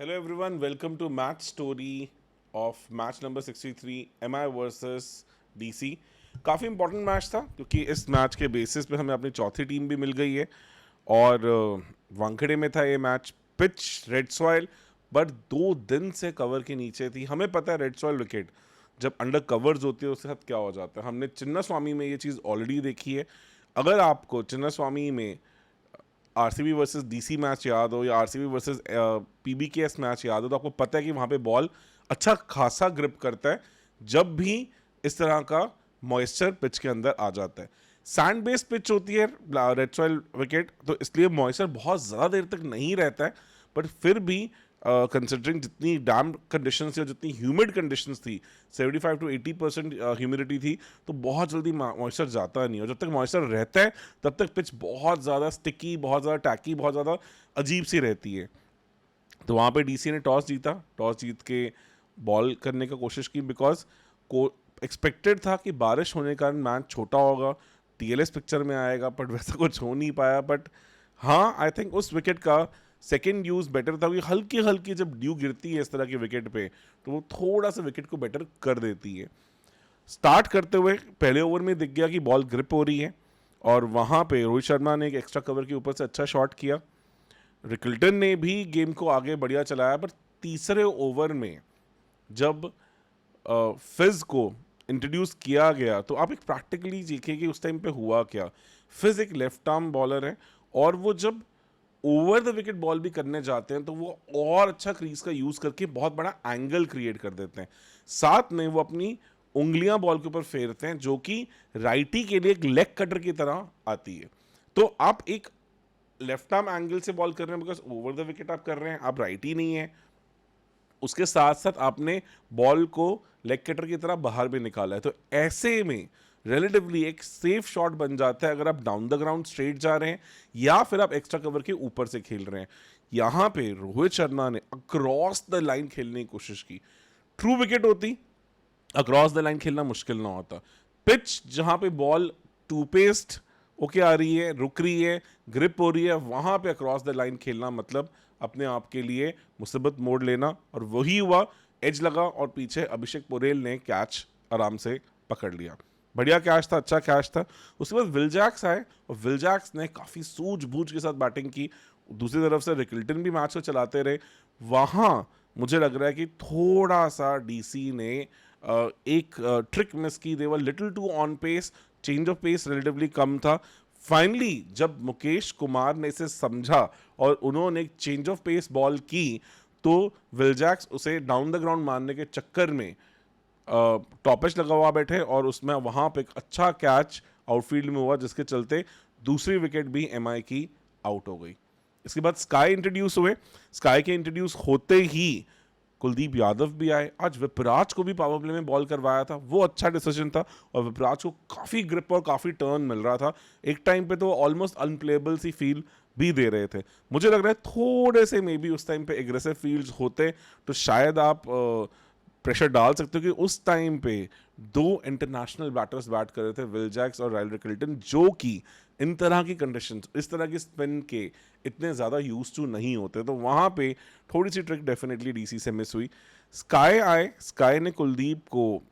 Hello everyone, welcome to match story of match number 63 MI versus DC। काफ़ी important match था क्योंकि इस match के बेसिस पे हमें अपनी चौथी टीम भी मिल गई है और वानखेड़े में था ये match. Pitch red soil but 2 दिन से कवर के नीचे थी। हमें पता है रेड सॉइल विकेट जब अंडर कवर्स होती है उसके साथ क्या हो जाता है। हमने चिन्ना स्वामी में ये चीज़ ऑलरेडी देखी है। अगर आपको चिन्ना स्वामी में आरसीबी वर्सेस डीसी मैच याद हो या आरसीबी वर्सेस पीबीकेएस मैच याद हो तो आपको पता है कि वहाँ पे बॉल अच्छा खासा ग्रिप करता है जब भी इस तरह का मॉइस्चर पिच के अंदर आ जाता है। सैंड बेस्ड पिच होती है रेड सॉइल विकेट, तो इसलिए मॉइस्चर बहुत ज़्यादा देर तक नहीं रहता है। बट फिर भी कंसिडरिंग जितनी डैम कंडीशन थी और जितनी ह्यूमिड कंडीशंस थी, 75 to 80% ह्यूमिडिटी थी, तो बहुत जल्दी मॉइस्चर जाता नहीं। और जब तक मॉइस्चर रहता है तब तक पिच बहुत ज़्यादा स्टिकी, बहुत ज़्यादा टैकी, बहुत ज़्यादा अजीब सी रहती है। तो वहाँ पे डीसी ने टॉस जीता। टॉस जीत के बॉल करने का कोशिश की बिकॉज को एक्सपेक्टेड था कि बारिश होने के कारण मैच छोटा होगा, टीएलएस पिक्चर में आएगा, बट वैसा कुछ हो नहीं पाया। बट हाँ, आई थिंक उस विकेट का सेकेंड यूज़ बेटर था क्योंकि हल्की हल्की जब ड्यू गिरती है इस तरह की विकेट पे तो वो थोड़ा सा विकेट को बेटर कर देती है। स्टार्ट करते हुए पहले ओवर में दिख गया कि बॉल ग्रिप हो रही है और वहाँ पे रोहित शर्मा ने एक एक्स्ट्रा कवर के ऊपर से अच्छा शॉट किया। रिकल्टन ने भी गेम को आगे बढ़िया चलाया, पर तीसरे ओवर में जब फिज को इंट्रोड्यूस किया गया तो आप एक प्रैक्टिकली देखिए कि उस टाइम पे हुआ क्या। फिज एक लेफ्ट आर्म बॉलर है और वो जब ओवर द विकेट बॉल भी करने जाते हैं तो वो और अच्छा क्रीज का यूज करके बहुत बड़ा एंगल क्रिएट कर देते हैं। साथ में वो अपनी उंगलियां बॉल के ऊपर फेरते हैं जो कि राइटी के लिए एक लेग कटर की तरह आती है। तो आप एक लेफ्ट आर्म एंगल से बॉल कर रहे हैं बिकॉज ओवर द विकेट आप कर रहे हैं, आप राइटी नहीं है। उसके साथ साथ आपने बॉल को लेग कटर की तरह बाहर भी निकाला है, तो ऐसे में रिलेटिवली एक सेफ शॉट बन जाता है अगर आप डाउन द ग्राउंड स्ट्रेट जा रहे हैं या फिर आप एक्स्ट्रा कवर के ऊपर से खेल रहे हैं। यहां पे रोहित शर्मा ने अक्रॉस द लाइन खेलने की कोशिश की। ट्रू विकेट होती, अक्रॉस द लाइन खेलना मुश्किल ना होता। पिच जहां पे बॉल टू पेस्ट ओके आ रही है, रुक रही है, ग्रिप हो रही है, वहां पे अक्रॉस द लाइन खेलना मतलब अपने आप के लिए मुसीबत मोड़ लेना, और वही हुआ। एज लगा और पीछे अभिषेक पोरेल ने कैच आराम से पकड़ लिया। बढ़िया कैच था, अच्छा कैच था। उसके बाद विल जैक्स आए और विल जैक्स ने काफ़ी सूझबूझ के साथ बैटिंग की। दूसरी तरफ से रिकल्टन भी मैच को चलाते रहे। वहाँ मुझे लग रहा है कि थोड़ा सा डीसी ने एक ट्रिक मिस की। They were little too on pace, change of pace relatively कम था। फाइनली जब मुकेश कुमार ने इसे समझा और उन्होंने एक चेंज ऑफ पेस बॉल की तो विल जैक्स उसे डाउन द ग्राउंड मारने के चक्कर में टॉपेज लगा हुआ बैठे और उसमें वहां पे एक अच्छा कैच आउटफील्ड में हुआ जिसके चलते दूसरी विकेट भी एमआई की आउट हो गई। इसके बाद स्काई इंट्रोड्यूस हुए। स्काई के इंट्रोड्यूस होते ही कुलदीप यादव भी आए। आज विपराज को भी पावर प्ले में बॉल करवाया था, वो अच्छा डिसीजन था और विपराज को काफ़ी ग्रिप और काफ़ी टर्न मिल रहा था। एक टाइम पे तो ऑलमोस्ट अनप्लेबल सी फील भी दे रहे थे। मुझे लग रहा है थोड़े से मे बी उस टाइम पे एग्रेसिव फील्ड्स होते तो शायद आप प्रेशर डाल सकते हो कि उस टाइम पे 2 इंटरनेशनल बैटर्स बैट कर रहे थे, विल जैक्स और राइल रिकल्टन, जो कि इन तरह की कंडीशन, इस तरह की स्पिन के इतने ज़्यादा यूज टू नहीं होते। तो वहाँ पे थोड़ी सी ट्रिक डेफिनेटली डीसी से मिस हुई। स्काई आए, स्काई ने कुलदीप को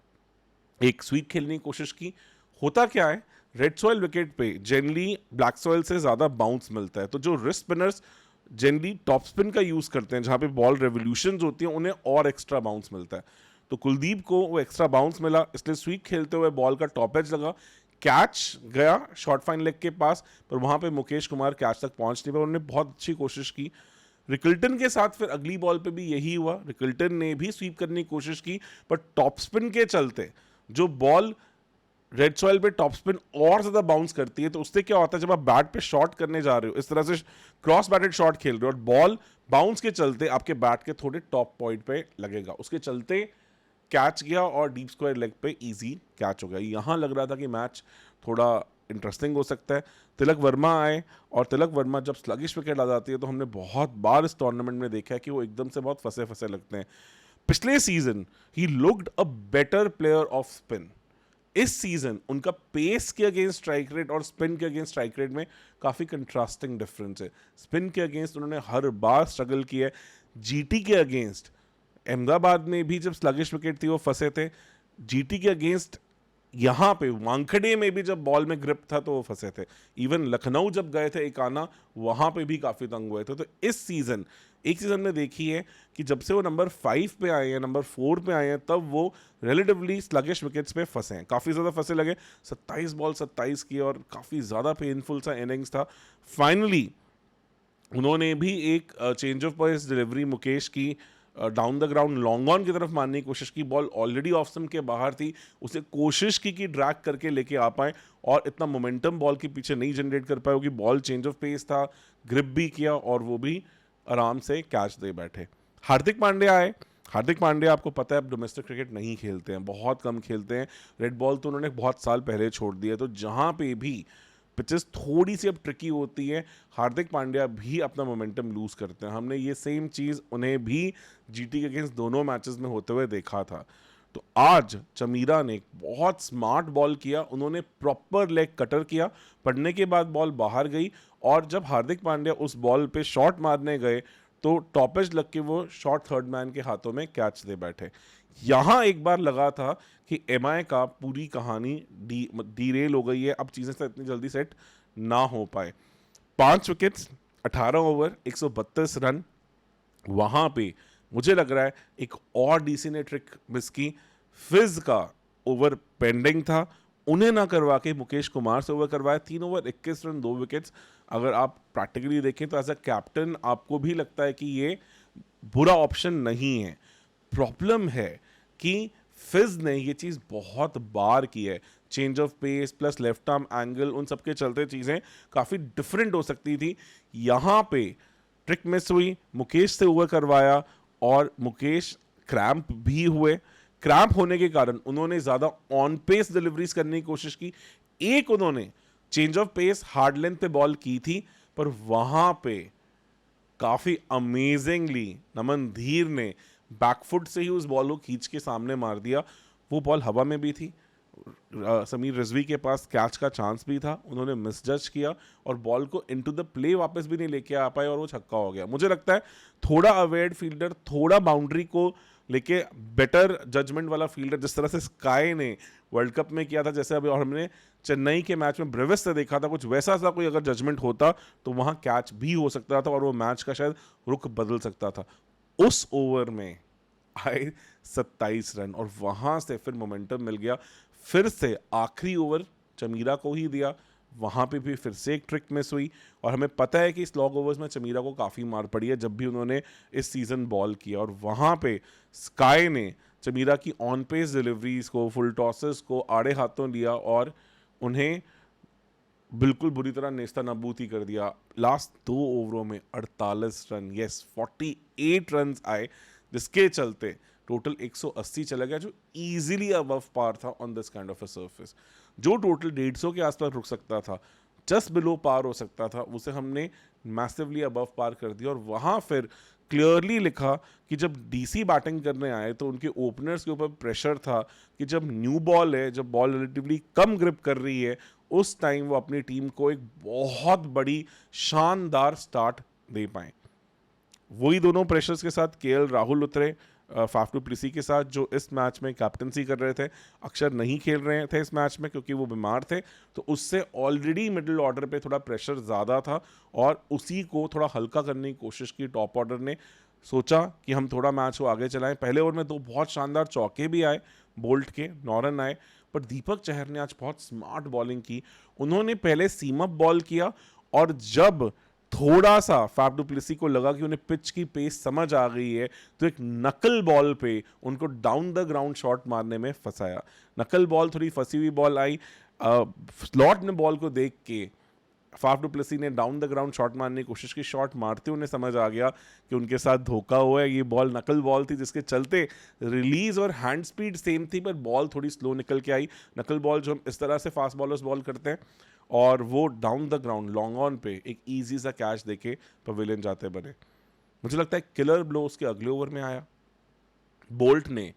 एक स्वीप खेलने की कोशिश की। होता क्या है, रेड सॉइल विकेट पे जनरली ब्लैक सॉइल से ज़्यादा बाउंस मिलता है, तो जो wrist spinners generally top spin का यूज़ करते हैं जहाँ पे बॉल रेवोल्यूशन होती हैं उन्हें और एक्स्ट्रा बाउंस मिलता है। तो कुलदीप को वो एक्स्ट्रा बाउंस मिला, इसलिए स्वीप खेलते हुए बॉल का टॉप एज लगा, कैच गया शॉर्ट फाइन लेग के पास, पर वहाँ पे मुकेश कुमार कैच तक पहुँच नहीं पाए। उन्होंने बहुत अच्छी कोशिश की। रिकल्टन के साथ फिर अगली बॉल पे भी यही हुआ। रिकल्टन ने भी स्वीप करने की कोशिश की पर टॉप स्पिन के चलते जो बॉल रेड सॉइल पे टॉप स्पिन और ज्यादा बाउंस करती है, तो उससे क्या होता है जब आप बैट पे शॉट करने जा रहे हो, इस तरह से क्रॉस बैटेड शॉट खेल रहे हो और बॉल बाउंस के चलते आपके बैट के थोड़े टॉप पॉइंट पे लगेगा, उसके चलते कैच गया और डीप स्क्वायर लेग पे इजी कैच हो गया। यहाँ लग रहा था कि मैच थोड़ा इंटरेस्टिंग हो सकता है। तिलक वर्मा आए और तिलक वर्मा जब स्लगिश विकेट आ जाती है तो हमने बहुत बार इस टूर्नामेंट में देखा है कि वो एकदम से बहुत फंसे फंसे लगते हैं। पिछले season he looked a better player off spin. इस सीजन उनका पेस के अगेंस्ट स्ट्राइक रेट और स्पिन के अगेंस्ट स्ट्राइक रेट में काफ़ी कंट्रास्टिंग डिफरेंस है। स्पिन के अगेंस्ट उन्होंने हर बार स्ट्रगल किया है। जीटी के अगेंस्ट, अहमदाबाद में भी जब स्लगिश विकेट थी वो फंसे थे, जीटी के अगेंस्ट यहाँ पे वानखेड़े में भी जब बॉल में ग्रिप था तो वो फंसे थे, इवन लखनऊ जब गए थे एक आना वहाँ पे भी काफ़ी तंग हुए थे। तो इस सीज़न, एक सीज़न में देखी है कि जब से वो नंबर 5 पे आए हैं, नंबर 4 पे आए हैं, तब वो रिलेटिवली स्लगिश विकेट्स पे फंसे हैं, काफ़ी ज़्यादा फंसे लगे। 27 बॉल 27 की और काफ़ी ज़्यादा पेनफुल सा इनिंग्स था। फाइनली उन्होंने भी एक change of pace delivery Mukesh की down the ground long on की तरफ मारने की कोशिश की, बॉल ऑलरेडी ऑफ स्टंप के बाहर थी, उसे कोशिश की कि ड्रैग करके लेके आ पाए और इतना मोमेंटम बॉल के पीछे नहीं जनरेट कर पाए, क्योंकि बॉल चेंज ऑफ पेस था, ग्रिप भी किया और वो भी आराम से कैच दे बैठे। हार्दिक पांड्या आए। हार्दिक पांड्या आपको पता है अब डोमेस्टिक क्रिकेट नहीं खेलते हैं, बहुत कम खेलते हैं, रेड बॉल तो उन्होंने बहुत साल पहले छोड़ दिया। तो जहाँ पे भी पिचेस थोड़ी सी अब ट्रिकी होती है, हार्दिक पांड्या भी अपना मोमेंटम लूज करते हैं। हमने ये सेम चीज़ उन्हें भी जीटी के अगेंस्ट दोनों मैचेस में होते हुए देखा था। तो आज चमीरा ने बहुत स्मार्ट बॉल किया, उन्होंने प्रॉपर लेग कटर किया, पड़ने के बाद बॉल बाहर गई और जब हार्दिक पांड्या उस बॉल पे शॉट मारने गए तो टॉपेज लग के वो शॉट थर्ड मैन के हाथों में कैच दे बैठे। यहाँ एक बार लगा था कि एमआई का पूरी कहानी डीरेल हो गई है, अब चीज़ें से इतनी जल्दी सेट ना हो पाए। 5 विकेट्स, 18 ओवर, 132 रन। वहाँ पे मुझे लग रहा है एक और डीसी ने ट्रिक मिस की। फिज का ओवर पेंडिंग था, उन्हें ना करवा के मुकेश कुमार से ओवर करवाया। 3 ओवर 21 रन, 2 विकेट्स। अगर आप प्रैक्टिकली देखें तो एज अ कैप्टन आपको भी लगता है कि ये बुरा ऑप्शन नहीं है। प्रॉब्लम है कि फिज ने ये चीज़ बहुत बार की है, change of pace plus left arm angle, उन सब के चलते चीज़ें काफ़ी डिफरेंट हो सकती थी। यहाँ पे ट्रिक मिस हुई, मुकेश से ओवर करवाया और मुकेश क्रैम्प भी हुए। क्रैम्प होने के कारण उन्होंने ज़्यादा ऑन पेस डिलीवरीज करने की कोशिश की। एक उन्होंने change of pace hard length पे बॉल की थी, पर वहाँ पे काफ़ी अमेजिंगली नमन धीर ने बैकफुट से ही उस बॉल को खींच के सामने मार दिया। वो बॉल हवा में भी थी, समीर रिजवी के पास कैच का चांस भी था, उन्होंने मिसजज किया और बॉल को इनटू द प्ले वापस भी नहीं लेके आ पाए और वो छक्का हो गया। मुझे लगता है थोड़ा अवेयर्ड फील्डर, थोड़ा बाउंड्री को लेके बेटर जजमेंट वाला फील्डर, जिस तरह से स्काई ने वर्ल्ड कप में किया था, जैसे अभी और हमने चेन्नई के मैच में ब्रेविस से देखा था, कुछ वैसा सा कोई अगर जजमेंट होता तो वहाँ कैच भी हो सकता था और वो मैच का शायद रुख बदल सकता था। उस ओवर में आए 27 रन और वहाँ से फिर मोमेंटम मिल गया। फिर से आखिरी ओवर चमीरा को ही दिया, वहाँ पे भी फिर से एक ट्रिक मिस हुई और हमें पता है कि स्लॉग ओवर्स में चमीरा को काफ़ी मार पड़ी है जब भी उन्होंने इस सीज़न बॉल किया। और वहाँ पे स्काई ने चमीरा की ऑन पेस डिलीवरीज को, फुल टॉसेस को आड़े हाथों लिया और उन्हें बिल्कुल बुरी तरह नेस्ता नाबूद कर दिया। लास्ट 2 ओवरों में 48 रन, यस 48 रन आए, जिसके चलते टोटल 180 चला गया, जो इजीली अबव पार था on this kind of a surface. जो टोटल 150 के आसपास रुक सकता था, जस्ट बिलो पार हो सकता था, उसे हमने मैसिवली अबव पार कर दिया। और वहाँ फिर क्लियरली लिखा कि जब डीसी बैटिंग करने आए तो उनके ओपनर्स के ऊपर प्रेशर था कि जब न्यू बॉल है, जब बॉल रिलेटिवली कम ग्रिप कर रही है, उस टाइम वो अपनी टीम को एक बहुत बड़ी शानदार स्टार्ट दे पाए। वही दोनों प्रेशर्स के साथ केएल राहुल उतरे फाफ टू प्लेसी के साथ, जो इस मैच में कैप्टनसी कर रहे थे। अक्षर नहीं खेल रहे थे इस मैच में क्योंकि वो बीमार थे, तो उससे ऑलरेडी मिडिल ऑर्डर पे थोड़ा प्रेशर ज़्यादा था और उसी को थोड़ा हल्का करने की कोशिश की टॉप ऑर्डर ने। सोचा कि हम थोड़ा मैच को आगे चलाएं। पहले ओवर में 2 बहुत शानदार चौके भी आए, बोल्ट के 9 रन आए, पर दीपक चहर ने आज बहुत स्मार्ट बॉलिंग की। उन्होंने पहले सीम अप बॉल किया और जब थोड़ा सा फाफ डू प्लेसी को लगा कि उन्हें पिच की पेस समझ आ गई है, तो एक नकल बॉल पे उनको डाउन द ग्राउंड शॉट मारने में फंसाया। नकल बॉल, थोड़ी फंसी हुई बॉल आई। स्लॉट ने बॉल को देख के फाफ डू प्लेसी ने डाउन द ग्राउंड शॉट मारने की कोशिश की। शॉट मारते उन्हें समझ आ गया कि उनके साथ धोखा हुआ है, ये बॉल नकल बॉल थी, जिसके चलते रिलीज और हैंड स्पीड सेम थी, पर बॉल थोड़ी स्लो निकल के आई। नकल बॉल जो हम इस तरह से फास्ट बॉलर्स बॉल करते हैं, और वो down the ground long on पे एक इजी सा कैच देके पवेलियन जाते बने। मुझे लगता है किलर ब्लो उसके अगले ओवर में आया। बोल्ट ने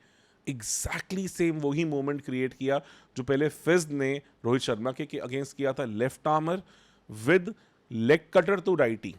एग्जैक्टली सेम वही मोमेंट क्रिएट किया जो पहले फिज ने रोहित शर्मा के अगेंस्ट किया था। Left armer with leg cutter to righty,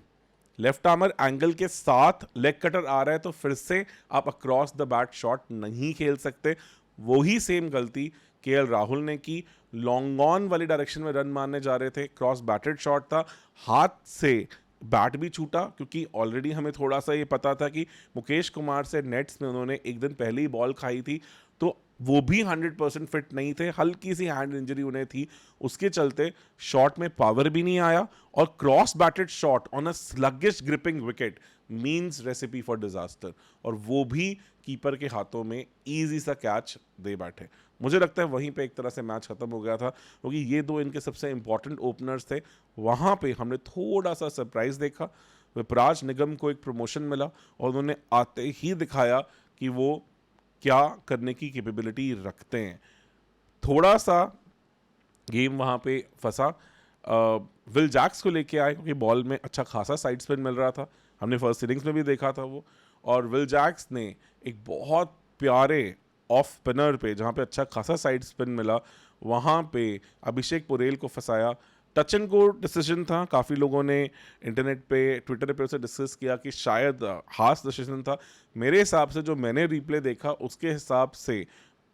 left armer angle के साथ लेग कटर आ रहा है तो फिर से आप अक्रॉस द बैट शॉट नहीं खेल सकते। वही सेम गलती केएल राहुल ने की, लॉन्ग ऑन वाली डायरेक्शन में रन मारने जा रहे थे, क्रॉस बैटेड शॉट था, हाथ से बैट भी छूटा, क्योंकि ऑलरेडी हमें थोड़ा सा ये पता था कि मुकेश कुमार से नेट्स में उन्होंने एक दिन पहले ही बॉल खाई थी, तो वो भी 100% फिट नहीं थे, हल्की सी हैंड इंजरी उन्हें थी, उसके चलते शॉट में पावर भी नहीं आया, और cross batted shot on a sluggish gripping wicket means recipe for disaster, और वो भी कीपर के हाथों में इजी सा कैच दे बैठे। मुझे लगता है वहीं पे एक तरह से मैच खत्म हो गया था, क्योंकि ये दो इनके सबसे इंपॉर्टेंट ओपनर्स थे। वहां पे हमने थोड़ा सा सरप्राइज देखा, विपराज निगम को एक प्रमोशन मिला और उन्होंने आते ही दिखाया कि वो क्या करने की कैपेबिलिटी रखते हैं। थोड़ा सा गेम वहाँ पे फंसा, विल जैक्स को लेके आए क्योंकि बॉल में अच्छा खासा साइड स्पिन मिल रहा था, हमने फर्स्ट इनिंग्स में भी देखा था वो, और विल जैक्स ने एक बहुत प्यारे ऑफ स्पिनर पे जहाँ पे अच्छा खासा साइड स्पिन मिला, वहाँ पे अभिषेक पुरेल को फंसाया। टच एंड गो डिसीजन था, काफ़ी लोगों ने इंटरनेट पे ट्विटर पे उसे डिस्कस किया कि शायद हार्श डिसीजन था। मेरे हिसाब से जो मैंने रिप्ले देखा उसके हिसाब से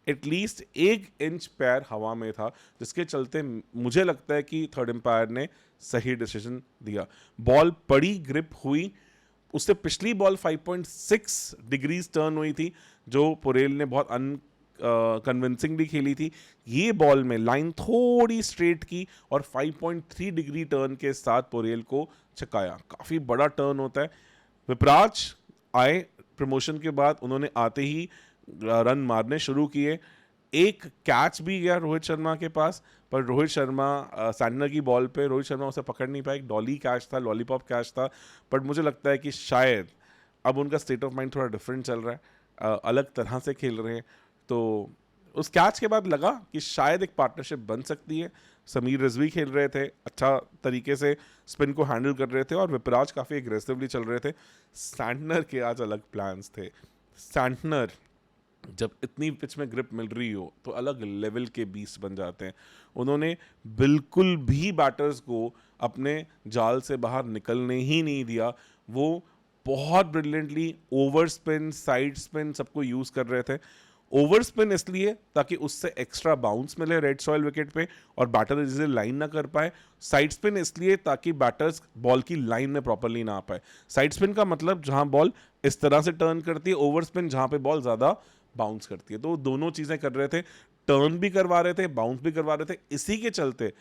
एटलीस्ट 1 इंच पैर हवा में था, जिसके चलते मुझे लगता है कि थर्ड एम्पायर ने सही डिसीजन दिया। बॉल पड़ी, ग्रिप हुई, उससे पिछली बॉल 5.6 डिग्रीज टर्न हुई थी जो पुरेल ने बहुत कन्विंसिंगली खेली थी। ये बॉल में लाइन थोड़ी स्ट्रेट की और 5.3 डिग्री टर्न के साथ पुरेल को छकाया, काफ़ी बड़ा टर्न होता है। विपराज आए प्रमोशन के बाद, उन्होंने आते ही रन मारने शुरू किए, एक कैच भी गया रोहित शर्मा के पास, पर रोहित शर्मा सैंडनर की बॉल पे रोहित शर्मा उसे पकड़ नहीं पाए, डॉली कैच था, लॉलीपॉप कैच था, बट मुझे लगता है कि शायद अब उनका स्टेट ऑफ माइंड थोड़ा डिफरेंट चल रहा है, अलग तरह से खेल रहे हैं, तो उस कैच के बाद लगा कि शायद एक पार्टनरशिप बन सकती है। समीर रिजवी खेल रहे थे, अच्छा तरीके से स्पिन को हैंडल कर रहे थे, और विपराज काफ़ी एग्रेसिवली चल रहे थे। सैंटनर के आज अलग प्लान्स थे। सैंटनर जब इतनी पिच में ग्रिप मिल रही हो तो अलग लेवल के बीस्ट बन जाते हैं। उन्होंने बिल्कुल भी बैटर्स को अपने जाल से बाहर निकलने ही नहीं दिया। वो बहुत brilliantly over spin, side spin सबको यूज़ कर रहे थे। ओवर स्पिन इसलिए ताकि उससे एक्स्ट्रा बाउंस मिले रेड सॉइल विकेट पे और बैटर इसे लाइन ना कर पाए। साइड स्पिन इसलिए ताकि बैटर्स बॉल की लाइन में प्रॉपरली ना आ पाए। साइड स्पिन का मतलब जहां बॉल इस तरह से टर्न करती है, ओवर स्पिन जहां पे बॉल ज़्यादा बाउंस करती है। तो दोनों चीज़ें कर रहे थे, टर्न भी करवा रहे थे, बाउंस भी करवा रहे थे। इसी के चलते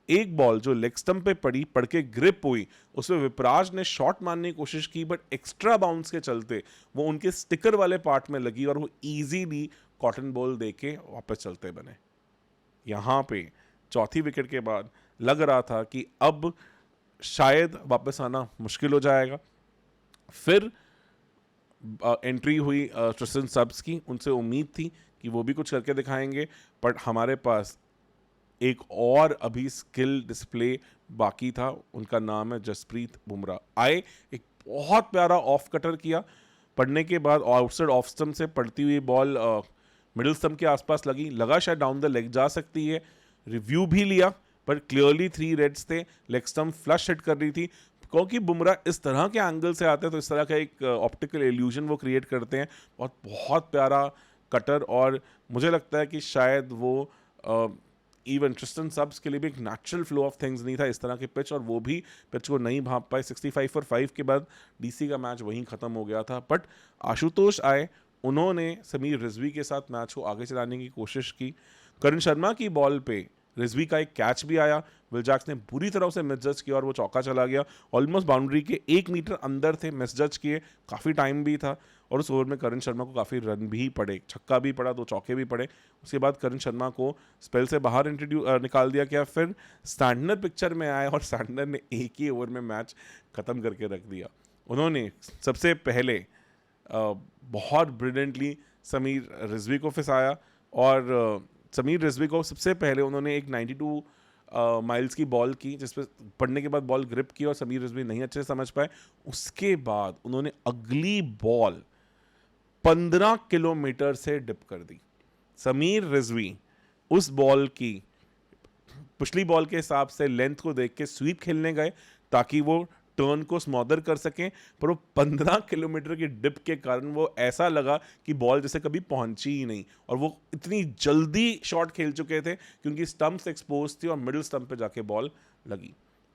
एक बॉल जो लेग स्टंप पे पड़ के ग्रिप हुई, उसमें विपराज ने शॉट मारने की कोशिश की, बट एक्स्ट्रा बाउंस के चलते वो उनके स्टिकर वाले पार्ट में लगी और वो इजीली कॉटन बॉल दे के वापस चलते बने। यहाँ पे चौथी विकेट के बाद लग रहा था कि अब शायद वापस आना मुश्किल हो जाएगा। फिर एंट्री हुई ट्रिस्टन सब्स की, उनसे उम्मीद थी कि वो भी कुछ करके दिखाएंगे, बट हमारे पास एक और अभी स्किल डिस्प्ले बाकी था। उनका नाम है जसप्रीत बुमराह। आए, एक बहुत प्यारा ऑफ कटर किया, पड़ने के बाद आउटसाइड ऑफ स्टंप से पड़ती हुई बॉल मिडिल स्टंप के आसपास लगा शायद डाउन द लेग जा सकती है। रिव्यू भी लिया, पर क्लियरली 3 रेड्स थे, लेग स्टंप फ्लश हिट कर रही थी, क्योंकि बुमराह इस तरह के एंगल से आते हैं तो इस तरह का एक ऑप्टिकल इल्यूजन वो क्रिएट करते हैं। और बहुत प्यारा कटर, और मुझे लगता है कि शायद वो इवन ट्रिस्टन सब्स के लिए भी एक नेचुरल फ्लो ऑफ थिंग्स नहीं था इस तरह के पिच, और वो भी पिच को नहीं भांप पाए। 65 for 5 के बाद डीसी का मैच वहीं ख़त्म हो गया था। बट आशुतोष आए, उन्होंने समीर रिजवी के साथ मैच को आगे चलाने की कोशिश की। करण शर्मा की बॉल पे रिजवी का एक कैच भी आया, विल जैक्स ने बुरी तरह से मिसजज किया और वो चौका चला गया। ऑलमोस्ट बाउंड्री के 1 मीटर अंदर थे, मिसजज किए, काफ़ी टाइम भी था, और उस ओवर में करण शर्मा को काफ़ी रन भी पड़े, छक्का भी पड़ा, 2 चौके भी पड़े। उसके बाद करण शर्मा को स्पेल से बाहर निकाल दिया गया। फिर सैंटनर पिक्चर में आए और सैंटनर ने एक ही ओवर में मैच ख़त्म करके रख दिया। उन्होंने सबसे पहले बहुत ब्रिलियंटली समीर रिजवी को फंसाया, और समीर रिजवी को सबसे पहले उन्होंने एक 92 माइल्स की बॉल की, जिसपे पड़ने के बाद बॉल ग्रिप की और समीर रिजवी नहीं अच्छे से समझ पाए। उसके बाद उन्होंने अगली बॉल 15 किलोमीटर से डिप कर दी। समीर रिजवी उस बॉल की पिछली बॉल के हिसाब से लेंथ को देख के स्वीप खेलने गए ताकि वो टर्न को स्मॉदर कर सकें, पर वो 15 किलोमीटर की डिप के कारण वो ऐसा लगा कि बॉल जैसे कभी पहुंची ही नहीं, और वो इतनी जल्दी शॉट खेल चुके थे क्योंकि स्टंप्स एक्सपोज थी और मिडिल स्टंप पे जाके बॉल लगी।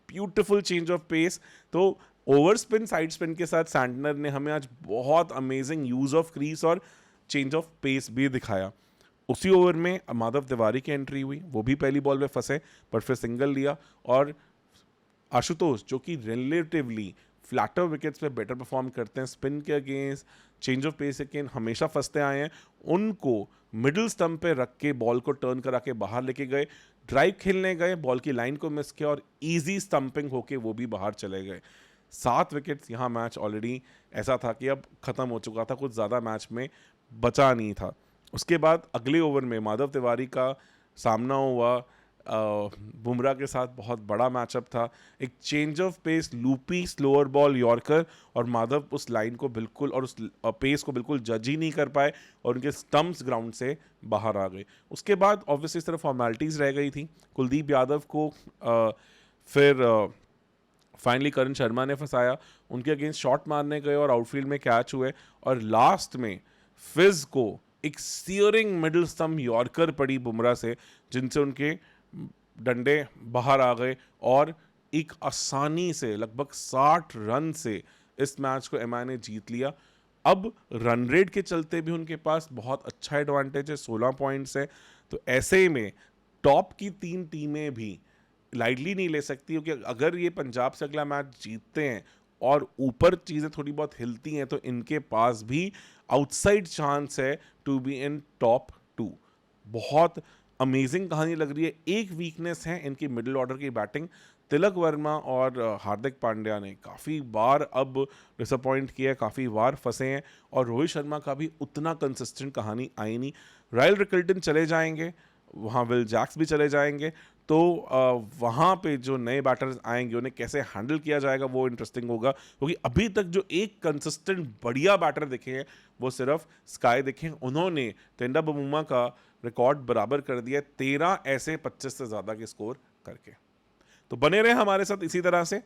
Beautiful change of pace. तो ओवर स्पिन साइड स्पिन के साथ सैंटनर ने हमें आज बहुत अमेजिंग यूज ऑफ क्रीज और चेंज ऑफ पेस भी दिखाया। उसी ओवर में माधव तिवारी की एंट्री हुई, वो भी पहली बॉल में फंसे पर फिर सिंगल लिया, और आशुतोष जो कि रिलेटिवली फ्लैटर विकेट्स पे बेटर परफॉर्म करते हैं, स्पिन के against, change of pace against हमेशा फंसते आए हैं, उनको मिडिल स्टंप पे रख के बॉल को टर्न करा के बाहर लेके गए, ड्राइव खेलने गए, बॉल की लाइन को मिस किया और इजी स्टंपिंग होके वो भी बाहर चले गए। 7 विकेट्स। यहाँ मैच ऑलरेडी ऐसा था कि अब खत्म हो चुका था, कुछ ज़्यादा मैच में बचा नहीं था। उसके बाद अगले ओवर में माधव तिवारी का सामना हुआ बुमराह के साथ, बहुत बड़ा मैचअप था। एक change of pace loopy slower ball yorker, और माधव उस लाइन को बिल्कुल और उस पेस को बिल्कुल जज ही नहीं कर पाए और उनके स्टंप्स ग्राउंड से बाहर आ गए। उसके बाद ऑब्वियसली इस तरह फॉर्मेलिटीज़ रह गई थी। कुलदीप यादव को फिर फाइनली करण शर्मा ने फंसाया, उनके अगेंस्ट शॉट मारने गए और आउटफील्ड में कैच हुए, और लास्ट में फिज को एक सीयरिंग मिडिल स्टंप यॉर्कर पड़ी बुमराह से, जिनसे उनके डंडे बाहर आ गए और एक आसानी से लगभग 60 रन से इस मैच को एमआई ने जीत लिया। अब रन रेट के चलते भी उनके पास बहुत अच्छा एडवांटेज है, 16 पॉइंट्स है। तो ऐसे में टॉप की 3 टीमें भी लाइटली नहीं ले सकती, क्योंकि अगर ये पंजाब से अगला मैच जीतते हैं और ऊपर चीज़ें थोड़ी बहुत हिलती हैं तो इनके पास भी आउटसाइड चांस है टू बी इन टॉप 2। बहुत अमेजिंग कहानी लग रही है। एक वीकनेस है इनकी मिडिल ऑर्डर की बैटिंग। तिलक वर्मा और हार्दिक पांड्या ने काफ़ी बार अब डिसअपॉइंट किया है, काफ़ी बार फंसे हैं, और रोहित शर्मा का भी उतना कंसिस्टेंट कहानी आई नहीं। रायल रिकल्टन चले जाएंगे, वहाँ विल जैक्स भी चले जाएंगे, तो वहाँ पे जो नए बैटर्स आएंगे उन्हें कैसे हैंडल किया जाएगा वो इंटरेस्टिंग होगा, क्योंकि अभी तक जो एक कंसिस्टेंट बढ़िया बैटर दिखे हैं वो सिर्फ स्काई दिखे। उन्होंने तेंदा बमुमा का रिकॉर्ड बराबर कर दिया 13 ऐसे 25 से ज़्यादा के स्कोर करके। तो बने रहे हमारे साथ इसी तरह से।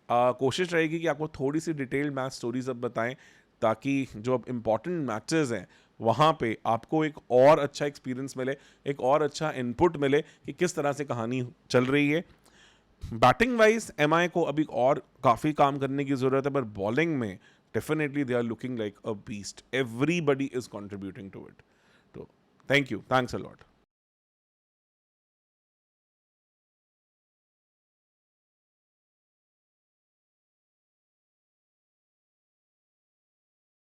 कोशिश रहेगी कि आपको थोड़ी सी डिटेल्ड मैच स्टोरीज अब बताएं, ताकि जो अब इम्पॉर्टेंट मैचेस हैं वहाँ पे आपको एक और अच्छा एक्सपीरियंस मिले, एक और अच्छा इनपुट मिले कि किस तरह से कहानी चल रही है। बैटिंग वाइज एमआई को अभी और काफ़ी काम करने की ज़रूरत है, पर बॉलिंग में definitely they are looking like a beast. Everybody is contributing to it. तो thank you, thanks a lot.